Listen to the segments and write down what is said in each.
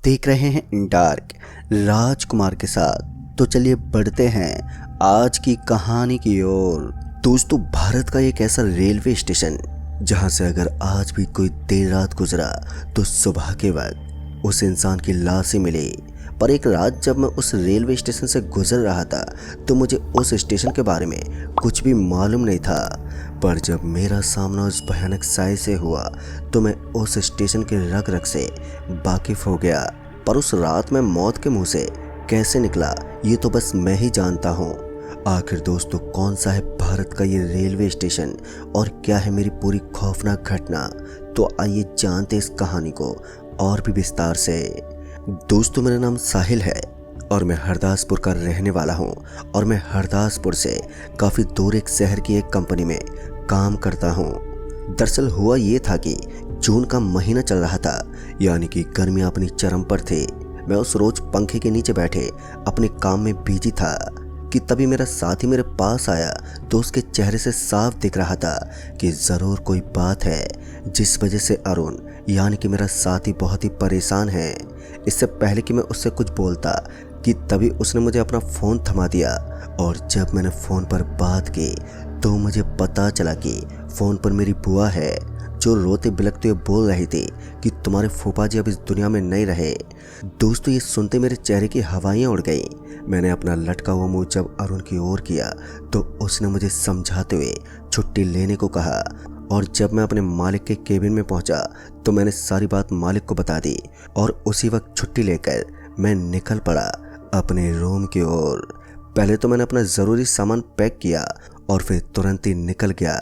देख रहे हैं डार्क राजकुमार के साथ। तो चलिए बढ़ते हैं आज की कहानी की ओर। दोस्तों, भारत का एक ऐसा रेलवे स्टेशन जहां से अगर आज भी कोई देर रात गुजरा तो सुबह के वक्त उस इंसान की लाश ही मिली। पर एक रात जब मैं उस रेलवे स्टेशन से गुजर रहा था तो मुझे उस स्टेशन के बारे में कुछ भी मालूम नहीं था। पर जब मेरा सामना उस भयानक साय से हुआ तो मैं उस स्टेशन के रग रग से वाकिफ हो गया। पर उस रात में मौत के मुंह से कैसे निकला ये तो बस मैं ही जानता हूँ। आखिर दोस्तों, कौन सा है भारत का ये रेलवे स्टेशन और क्या है मेरी पूरी खौफनाक घटना, तो आइए जानते इस कहानी को और भी विस्तार से। दोस्तों, मेरा नाम साहिल है और मैं हरदासपुर का रहने वाला हूँ और मैं हरदासपुर से काफ़ी दूर एक शहर की एक कंपनी में काम करता हूँ। दरअसल हुआ ये था कि जून का महीना चल रहा था, यानी कि गर्मियाँ अपनी चरम पर थी। मैं उस रोज पंखे के नीचे बैठे अपने काम में बिजी था कि तभी मेरा साथी मेरे पास आया तो उसके चेहरे से साफ दिख रहा था कि ज़रूर कोई बात है जिस वजह से अरुण यानी कि मेरा साथी बहुत ही परेशान है। इससे पहले कि मैं उससे कुछ बोलता कि तभी उसने मुझे अपना फ़ोन थमा दिया और जब मैंने फ़ोन पर बात की तो मुझे पता चला कि फ़ोन पर मेरी बुआ है जो रोते बिलखते हुए बोल रही थी कि तुम्हारे फूफा जी अब इस दुनिया में नहीं रहे। दोस्तों, ये सुनते मेरे चेहरे की हवाइयाँ उड़ गई। मैंने अपना लटका हुआ मुंह जब अरुण की ओर किया तो उसने मुझे समझाते हुए छुट्टी लेने को कहा और जब मैं अपने मालिक के केबिन में पहुंचा तो मैंने सारी बात मालिक को बता दी और उसी वक्त छुट्टी लेकर मैं निकल पड़ा अपने रूम की ओर। पहले तो मैंने अपना ज़रूरी सामान पैक किया और फिर तुरंत ही निकल गया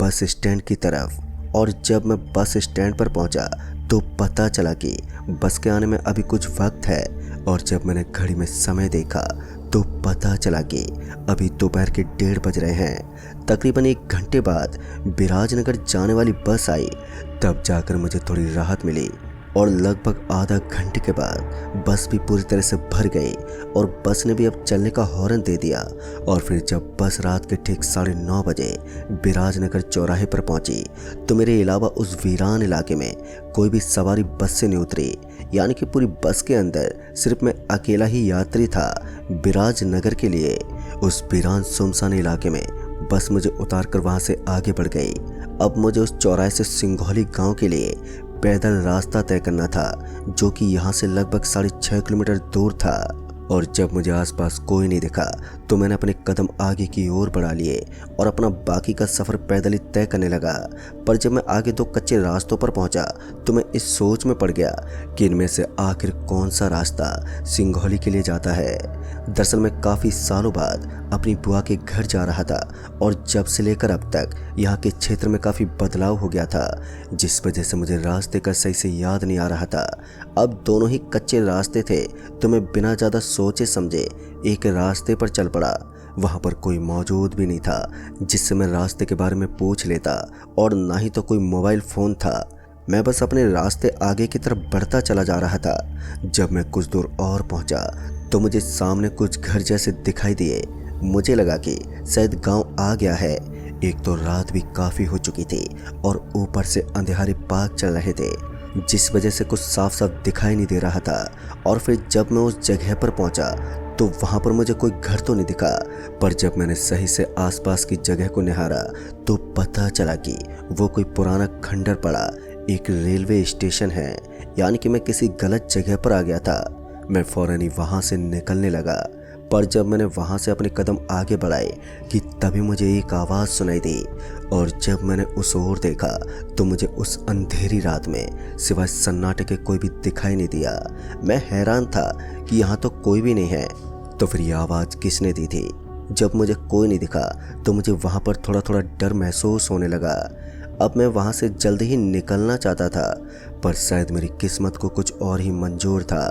बस स्टैंड की तरफ। और जब मैं बस स्टैंड पर पहुंचा तो पता चला कि बस के आने में अभी कुछ वक्त है और जब मैंने घड़ी में समय देखा तो पता चला कि अभी दोपहर के 1:30 बज रहे हैं। तकरीबन 1 घंटे बाद बिराजनगर जाने वाली बस आई, तब जाकर मुझे थोड़ी राहत मिली और लगभग आधा घंटे के बाद बस भी पूरी तरह से भर गई और बस ने भी अब चलने का हॉर्न दे दिया। और फिर जब बस रात के ठीक 9:30 बजे बिराजनगर चौराहे पर पहुंची तो मेरे अलावा उस वीरान इलाके में कोई भी सवारी बस से नहीं उतरी, यानी कि पूरी बस के अंदर सिर्फ मैं अकेला ही यात्री था बिराजनगर के लिए। उस वीरान सुनसान इलाके में बस मुझे उतार कर वहाँ से आगे बढ़ गई। अब मुझे उस चौराहे से सिंघौली गाँव के लिए पैदल रास्ता तय करना था जो कि यहाँ से लगभग 6.5 किलोमीटर दूर था। और जब मुझे आसपास कोई नहीं दिखा तो मैंने अपने कदम आगे की ओर बढ़ा लिए और अपना बाकी का सफ़र पैदल ही तय करने लगा। पर जब मैं आगे 2 कच्चे रास्तों पर पहुंचा तो मैं इस सोच में पड़ गया कि इनमें से आखिर कौन सा रास्ता सिंघौली के लिए जाता है। दरअसल मैं काफ़ी सालों बाद अपनी बुआ के घर जा रहा था और जब से लेकर अब तक यहाँ के क्षेत्र में काफ़ी बदलाव हो गया था, जिस वजह से मुझे रास्ते का सही से याद नहीं आ रहा था। अब दोनों ही कच्चे रास्ते थे तो मैं बिना ज़्यादा सोचे समझे एक रास्ते पर चल पड़ा। वहाँ पर कोई मौजूद भी नहीं था जिससे मैं रास्ते के बारे में पूछ लेता और ना ही तो कोई मोबाइल फ़ोन था। मैं बस अपने रास्ते आगे की तरफ बढ़ता चला जा रहा था। जब मैं कुछ दूर और पहुँचा तो मुझे सामने कुछ घर जैसे दिखाई दिए। मुझे लगा कि शायद गांव आ गया है। एक तो रात भी काफ़ी हो चुकी थी और ऊपर से अंधेरे पाग चल रहे थे जिस वजह से कुछ साफ साफ दिखाई नहीं दे रहा था। और फिर जब मैं उस जगह पर पहुंचा तो वहां पर मुझे कोई घर तो नहीं दिखा, पर जब मैंने सही से आसपास की जगह को निहारा तो पता चला कि वो कोई पुराना खंडर पड़ा एक रेलवे स्टेशन है, यानी कि मैं किसी गलत जगह पर आ गया था। मैं फ़ौरन ही वहाँ से निकलने लगा, पर जब मैंने वहाँ से अपने कदम आगे बढ़ाए कि तभी मुझे एक आवाज़ सुनाई दी और जब मैंने उस ओर देखा तो मुझे उस अंधेरी रात में सिवाय सन्नाटे के कोई भी दिखाई नहीं दिया। मैं हैरान था कि यहाँ तो कोई भी नहीं है, तो फिर ये आवाज़ किसने दी थी। जब मुझे कोई नहीं दिखा तो मुझे वहाँ पर थोड़ा थोड़ा डर महसूस होने लगा। अब मैं वहाँ से जल्दी ही निकलना चाहता था, पर शायद मेरी किस्मत को कुछ और ही मंजूर था,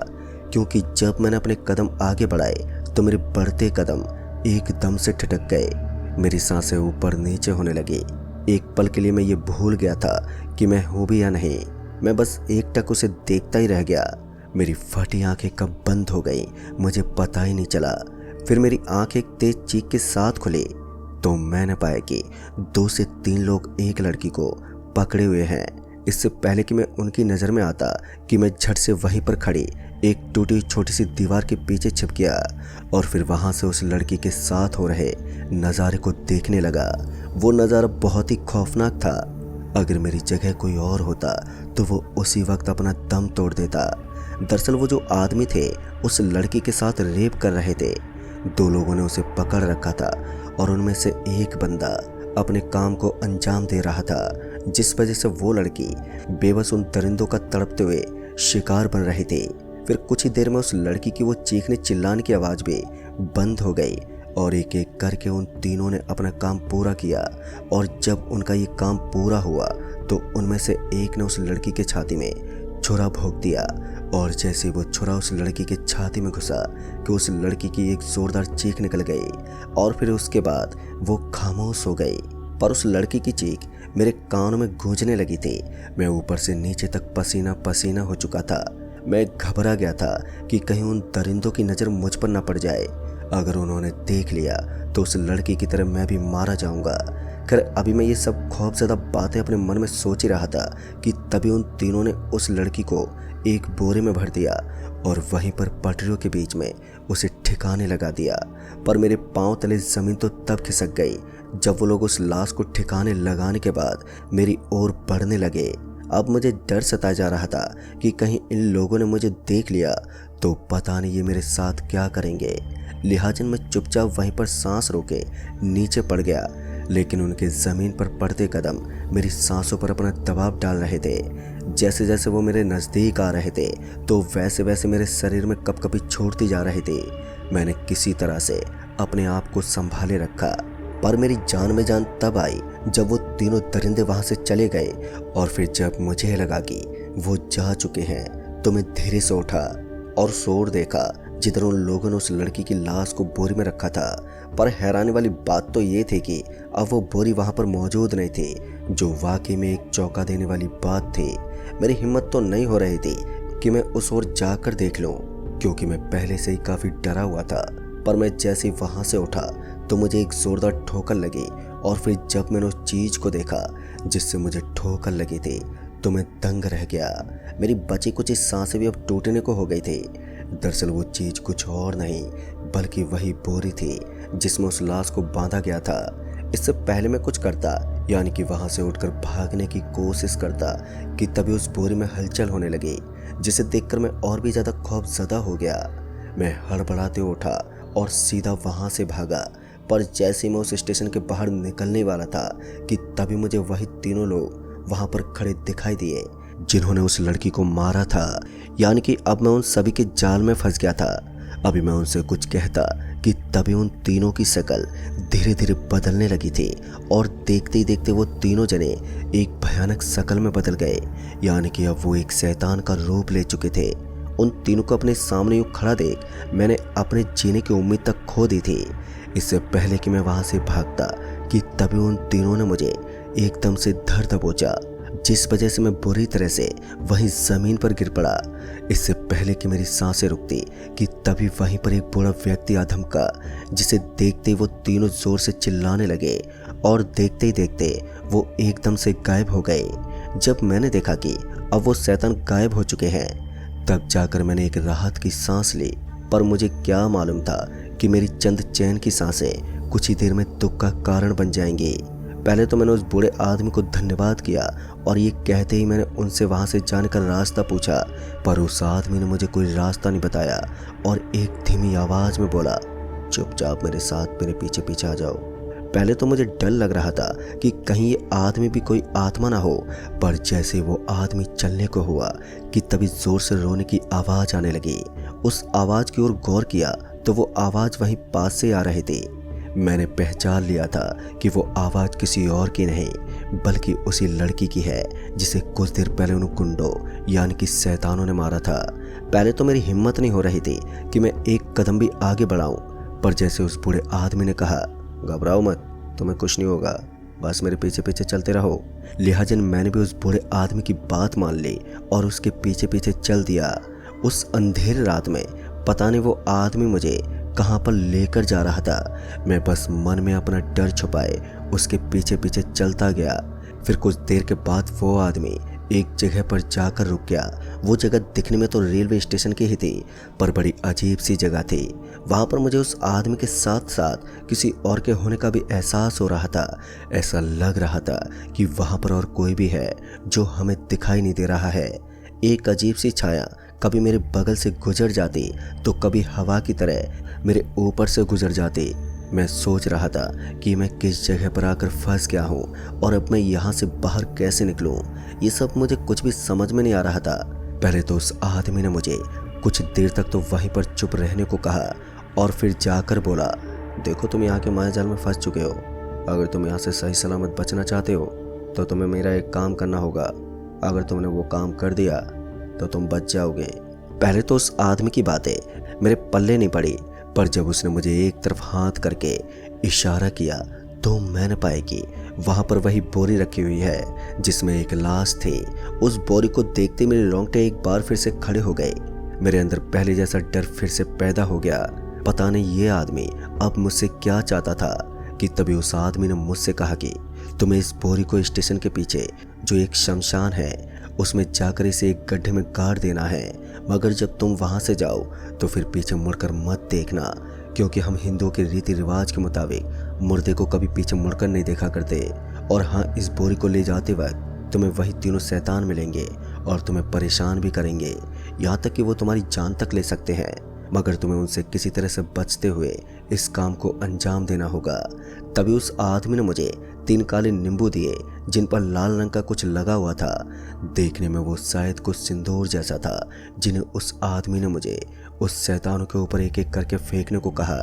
क्योंकि जब मैंने अपने कदम आगे बढ़ाए तो मेरे बढ़ते कदम एकदम से ठिठक गए। मेरी सांसें ऊपर नीचे होने लगी। एक पल के लिए मैं ये भूल गया था कि मैं हूँ भी या नहीं। मैं बस एकटक उसे देखता ही रह गया। मेरी फटी आंखें कब बंद हो गई मुझे पता ही नहीं चला। फिर मेरी आंख एक तेज चीख के साथ खुली तो मैंने पाया कि 2 से 3 लोग एक लड़की को पकड़े हुए हैं। इससे पहले कि मैं उनकी नज़र में आता कि मैं झट से वहीं पर खड़ी एक टूटी छोटी सी दीवार के पीछे छिप गया और फिर वहां से उस लड़की के साथ हो रहे नज़ारे को देखने लगा। वो नज़ारा बहुत ही खौफनाक था। अगर मेरी जगह कोई और होता तो वो उसी वक्त अपना दम तोड़ देता। दरअसल वो जो आदमी थे उस लड़की के साथ रेप कर रहे थे। 2 लोगों ने उसे पकड़ रखा था और उनमें से एक बंदा अपने काम को अंजाम दे रहा था, जिस वजह से वो लड़की बेबस उन दरिंदों का तड़पते हुए शिकार बन रही थी। फिर कुछ ही देर में उस लड़की की वो चीखने चिल्लाने की आवाज़ भी बंद हो गई और एक एक करके उन तीनों ने अपना काम पूरा किया। और जब उनका ये काम पूरा हुआ तो उनमें से एक ने उस लड़की के छाती में छुरा भोंक दिया और जैसे वो छुरा उस लड़की के छाती में घुसा कि उस लड़की की एक जोरदार चीख निकल गई और फिर उसके बाद वो खामोश हो गई। पर उस लड़की की चीख मेरे कानों में गूंजने लगी थी। मैं ऊपर से नीचे तक पसीना पसीना हो चुका था। मैं घबरा गया था कि कहीं उन दरिंदों की नज़र मुझ पर न पड़ जाए। अगर उन्होंने देख लिया तो उस लड़की की तरह मैं भी मारा जाऊंगा। खैर अभी मैं ये सब खौफज़दा बातें अपने मन में सोच ही रहा था कि तभी उन तीनों ने उस लड़की को एक बोरे में भर दिया और वहीं पर पटरियों के बीच में उसे ठिकाने लगा दिया। पर मेरे पांव तले ज़मीन तो तब खिसक गई जब वो लोग उस लाश को ठिकाने लगाने के बाद मेरी ओर बढ़ने लगे। अब मुझे डर सताया जा रहा था कि कहीं इन लोगों ने मुझे देख लिया तो पता नहीं ये मेरे साथ क्या करेंगे। लिहाजन मैं चुपचाप वहीं पर सांस रोके नीचे पड़ गया, लेकिन उनके ज़मीन पर पड़ते कदम मेरी सांसों पर अपना दबाव डाल रहे थे। जैसे जैसे वो मेरे नज़दीक आ रहे थे तो वैसे वैसे मेरे शरीर में कपकपी छोड़ती जा रही थी। मैंने किसी तरह से अपने आप को संभाले रखा, पर मेरी जान में जान तब आई जब वो तीनों दरिंदे वहाँ से चले गए और फिर जब मुझे लगा कि वो जा चुके हैं तो मैं धीरे से उठा और शोर देखा जिधर उन लोगों ने उस लड़की की लाश को बोरी में रखा था। पर हैरानी वाली बात तो ये थी कि अब वो बोरी वहाँ पर मौजूद नहीं थी, जो वाकई में एक चौंका देने वाली बात थी। मेरी हिम्मत तो नहीं हो रही थी कि मैं उस ओर जाकर देख लूं, क्योंकि मैं पहले से ही काफ़ी डरा हुआ था। पर मैं जैसे ही वहाँ से उठा तो मुझे एक जोरदार ठोकर लगी और फिर जब मैंने उस चीज़ को देखा जिससे मुझे ठोकर लगी थी तो मैं दंग रह गया। मेरी बची कुछ सांसें भी अब टूटने को हो गई थी। दरअसल वो चीज़ कुछ और नहीं बल्कि वही बोरी थी जिसमें उस लाश को बांधा गया था। इससे पहले मैं कुछ करता, यानी कि वहाँ से उठकर भागने की कोशिश करता, कि तभी उस बोरी में हलचल होने लगी, जिसे देखकर मैं और भी ज़्यादा खौफज़दा हो गया। मैं हड़बड़ाते उठा और सीधा वहाँ से भागा। पर जैसे मैं उस स्टेशन के बाहर निकलने वाला था कि तभी मुझे वही तीनों लोग वहाँ पर खड़े दिखाई दिए जिन्होंने उस लड़की को मारा था। यानी कि अब मैं उन सभी के जाल में फंस गया था। अभी मैं उनसे कुछ कहता कि तभी उन तीनों की शक्ल धीरे धीरे बदलने लगी थी और देखते ही देखते वो तीनों जने एक भयानक शक्ल में बदल गए। यानी कि अब वो एक शैतान का रूप ले चुके थे। उन तीनों को अपने सामने यूं खड़ा देख मैंने अपने जीने की उम्मीद तक खो दी थी। इससे पहले कि मैं वहां से भागता कि तभी उन तीनों ने मुझे एकदम से धर दबोचा, जिस वजह से मैं बुरी तरह से वहीं ज़मीन पर गिर पड़ा। इससे पहले कि मेरी सांसें रुकती कि तभी वहीं पर एक बूढ़ा व्यक्ति आ धमका, जिसे देखते ही वो तीनों ज़ोर से चिल्लाने लगे और देखते ही देखते वो एकदम से गायब हो गए। जब मैंने देखा कि अब वो शैतान गायब हो चुके हैं तब जाकर मैंने एक राहत की सांस ली। पर मुझे क्या मालूम था कि मेरी चंद चैन की सांसें कुछ ही देर में दुख का कारण बन जाएंगी। पहले तो मैंने उस बूढ़े आदमी को धन्यवाद किया और ये कहते ही मैंने उनसे वहाँ से जाने का रास्ता पूछा, पर उस आदमी ने मुझे कोई रास्ता नहीं बताया और एक धीमी आवाज़ में बोला, चुपचाप मेरे साथ मेरे पीछे पीछे आ जाओ। पहले तो मुझे डर लग रहा था कि कहीं ये आदमी भी कोई आत्मा ना हो, पर जैसे वो आदमी चलने को हुआ कि तभी जोर से रोने की आवाज़ आने लगी। उस आवाज़ की ओर गौर किया तो वो आवाज़ वहीं पास से आ रही थी। मैंने पहचान लिया था कि वो आवाज़ किसी और की नहीं बल्कि उसी लड़की की है जिसे कुछ देर पहले उन गुंडों यानी कि शैतानों ने मारा था। पहले तो मेरी हिम्मत नहीं हो रही थी कि मैं एक कदम भी आगे बढ़ाऊं, पर जैसे उस बूढ़े आदमी ने कहा, घबराओ मत, तुम्हें कुछ नहीं होगा, बस मेरे पीछे पीछे चलते रहो। लिहाजन मैंने भी उस बूढ़े आदमी की बात मान ली और उसके पीछे पीछे चल दिया। उस अंधेरी रात में पता नहीं वो आदमी मुझे कहाँ पर लेकर जा रहा था। मैं बस मन में अपना डर छुपाए उसके पीछे पीछे चलता गया। फिर कुछ देर के बाद वो आदमी एक जगह पर जाकर रुक गया। वो जगह दिखने में तो रेलवे स्टेशन की ही थी, पर बड़ी अजीब सी जगह थी। वहाँ पर मुझे उस आदमी के साथ साथ किसी और के होने का भी एहसास हो रहा था। ऐसा लग रहा था कि वहाँ पर और कोई भी है जो हमें दिखाई नहीं दे रहा है। एक अजीब सी छाया कभी मेरे बगल से गुजर जाती तो कभी हवा की तरह मेरे ऊपर से गुजर जाती। मैं सोच रहा था कि मैं किस जगह पर आकर फंस गया हूँ और अब मैं यहाँ से बाहर कैसे निकलूँ। ये सब मुझे कुछ भी समझ में नहीं आ रहा था। पहले तो उस आदमी ने मुझे कुछ देर तक तो वहीं पर चुप रहने को कहा और फिर जाकर बोला, देखो तुम यहाँ के मायाजाल में फंस चुके हो। अगर तुम यहाँ से सही सलामत बचना चाहते हो तो तुम्हें मेरा एक काम करना होगा। अगर तुमने वो काम कर दिया तो तुम बच जाओगे। पहले तो उस आदमी की बातें मेरे पल्ले नहीं पड़ी, पर जब उसने मुझे एक तरफ हाथ करके इशारा किया तो मैंने पाया कि वहाँ पर वही बोरी रखी हुई है जिसमें एक लाश थी। उस बोरी को देखते मेरे रोंगटे एक बार फिर से खड़े हो गए। मेरे अंदर पहले जैसा डर फिर से पैदा हो गया। पता नहीं ये आदमी अब मुझसे क्या चाहता था कि तभी उस आदमी ने मुझसे कहा कि तुम्हें इस बोरी को स्टेशन के पीछे जो एक शमशान है उसमें जाकर इसे एक गड्ढे में गाड़ देना है, मगर जब तुम वहां से जाओ तो फिर पीछे मुड़कर मत देखना, क्योंकि हम हिंदुओं के रीति रिवाज के मुताबिक मुर्दे को कभी पीछे मुड़कर नहीं देखा करते। और हाँ, इस बोरी को ले जाते वक्त तुम्हें वही तीनों शैतान मिलेंगे और तुम्हें परेशान भी करेंगे, यहाँ तक कि वो तुम्हारी जान तक ले सकते हैं, मगर तुम्हें उनसे किसी तरह से बचते हुए इस काम को अंजाम देना होगा। तभी उस आदमी ने मुझे 3 काले नींबू दिए जिन पर लाल रंग का कुछ लगा हुआ था। देखने में वो शायद कुछ सिंदूर जैसा था, जिन्हें उस आदमी ने मुझे उस शैतानों के ऊपर एक एक करके फेंकने को कहा।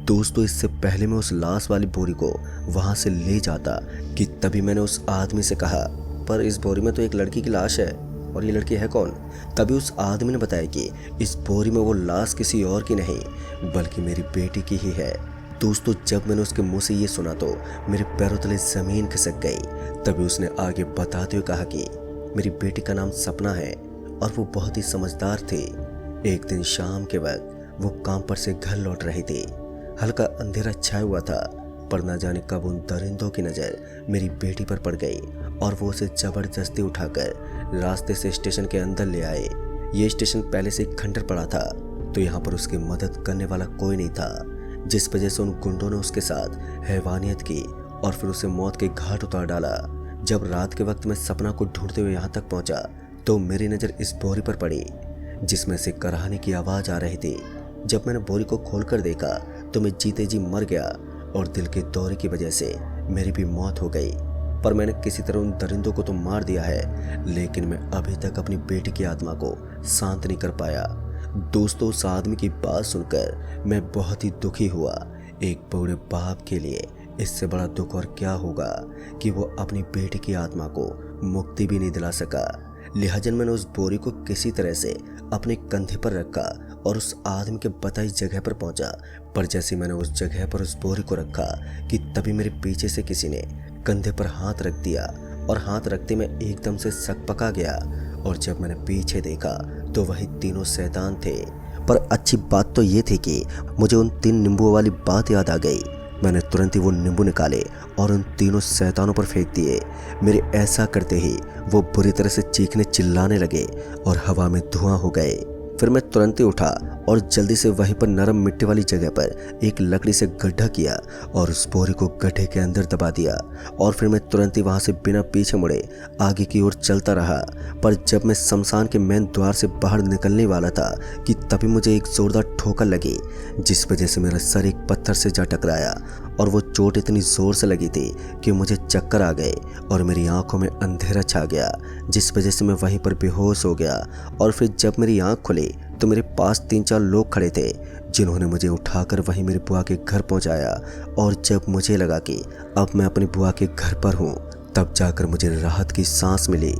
दोस्तों, इससे पहले मैं उस लाश वाली बोरी को वहां से ले जाता कि तभी मैंने उस आदमी से कहा, पर इस बोरी में तो एक लड़की की लाश है और ये लड़की है कौन? तभी उस आदमी ने बताया कि इस बोरी में वो लाश किसी और की नहीं बल्कि मेरी बेटी की ही है। दोस्तों, जब मैंने उसके मुंह से ये सुना तो मेरे पैरों तले जमीन खिसक गई। तभी उसने आगे बताते हुए कहा कि मेरी बेटी का नाम सपना है और वो बहुत ही समझदार थी। एक दिन शाम के वक्त वो काम पर से घर लौट रही थी। हल्का अंधेरा छाया हुआ था, पर न जाने कब उन दरिंदों की नज़र मेरी बेटी पर पड़ गई और वो उसे जबरदस्ती उठाकर रास्ते से स्टेशन के अंदर ले आए। ये स्टेशन पहले से खंडर पड़ा था, तो यहाँ पर उसकी मदद करने वाला कोई नहीं था, जिस वजह से उन गुंडों ने उसके साथ हैवानियत की और फिर उसे मौत के घाट उतार डाला। जब रात के वक्त मैं सपना को ढूंढते हुए यहाँ तक पहुँचा तो मेरी नज़र इस बोरी पर पड़ी जिसमें से कराहने की आवाज़ आ रही थी। जब मैंने बोरी को खोलकर देखा तो मैं जीते जी मर गया और दिल के दौरे की वजह से मेरी भी मौत हो गई। पर मैंने किसी तरह उन दरिंदों को तो मार दिया है, लेकिन मैं अभी तक अपनी बेटी की आत्मा को शांत नहीं कर पाया। दोस्तों, उस आदमी की बात सुनकर मैं बहुत ही दुखी हुआ। एक बूढ़े बाप के लिए इससे बड़ा दुख और क्या होगा कि वो अपनी बेटी की आत्मा को मुक्ति भी नहीं दिला सका। लिहाजा मैंने उस बोरी को किसी तरह से अपने कंधे पर रखा और उस आदमी के बताई जगह पर पहुंचा। पर जैसे मैंने उस जगह पर उस बोरी को रखा कि तभी मेरे पीछे से किसी ने कंधे पर हाथ रख दिया और हाथ रखते में एकदम से सकपका गया। और जब मैंने पीछे देखा तो वही तीनों शैतान थे। पर अच्छी बात तो ये थी कि मुझे उन 3 नींबुओं वाली बात याद आ गई। मैंने तुरंत ही वो नींबू निकाले और उन तीनों शैतानों पर फेंक दिए। मेरे ऐसा करते ही वो बुरी तरह से चीखने चिल्लाने लगे और हवा में धुआं हो गए। फिर मैं तुरंत ही उठा और जल्दी से वहीं पर नरम मिट्टी वाली जगह पर एक लकड़ी से गड्ढा किया और उस बोरी को गड्ढे के अंदर दबा दिया। और फिर मैं तुरंत ही वहां से बिना पीछे मुड़े आगे की ओर चलता रहा। पर जब मैं शमशान के मेन द्वार से बाहर निकलने वाला था कि तभी मुझे एक जोरदार ठोकर लगी, जिस वजह से मेरा सर एक पत्थर से जा टकराया और वो चोट इतनी जोर से लगी थी कि मुझे चक्कर आ गए और मेरी आंखों में अंधेरा छा गया, जिस वजह से मैं वहीं पर बेहोश हो गया। और फिर जब मेरी आंख खुली तो मेरे पास 3-4 लोग खड़े थे जिन्होंने मुझे उठाकर वहीं मेरी बुआ के घर पहुंचाया। और जब मुझे लगा कि अब मैं अपनी बुआ के घर पर हूं, तब जाकर मुझे राहत की सांस मिली।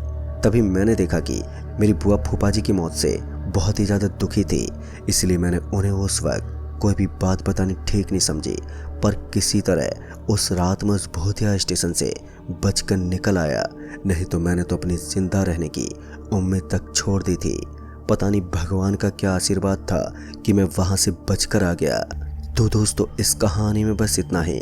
तभी मैंने देखा कि मेरी बुआ फूफा जी की मौत से बहुत ही ज़्यादा दुखी थी, इसलिए मैंने उन्हें उस वक्त कोई भी बात बतानी ठीक नहीं समझी। पर किसी तरह उस रात में उस भूतिया स्टेशन से बचकर निकल आया, नहीं तो मैंने तो अपनी जिंदा रहने की उम्मीद तक छोड़ दी थी। पता नहीं भगवान का क्या आशीर्वाद था कि मैं वहां से बचकर आ गया। तो दोस्तों, इस कहानी में बस इतना ही।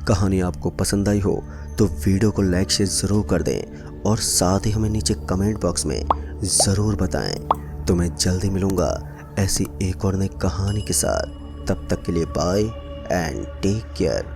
कहानी आपको पसंद आई हो तो वीडियो को लाइक शेयर ज़रूर कर दें और साथ ही हमें नीचे कमेंट बॉक्स में ज़रूर बताएं। तो मैं जल्दी मिलूँगा ऐसी एक और नई कहानी के साथ। तब तक के लिए बाय एंड टेक केयर।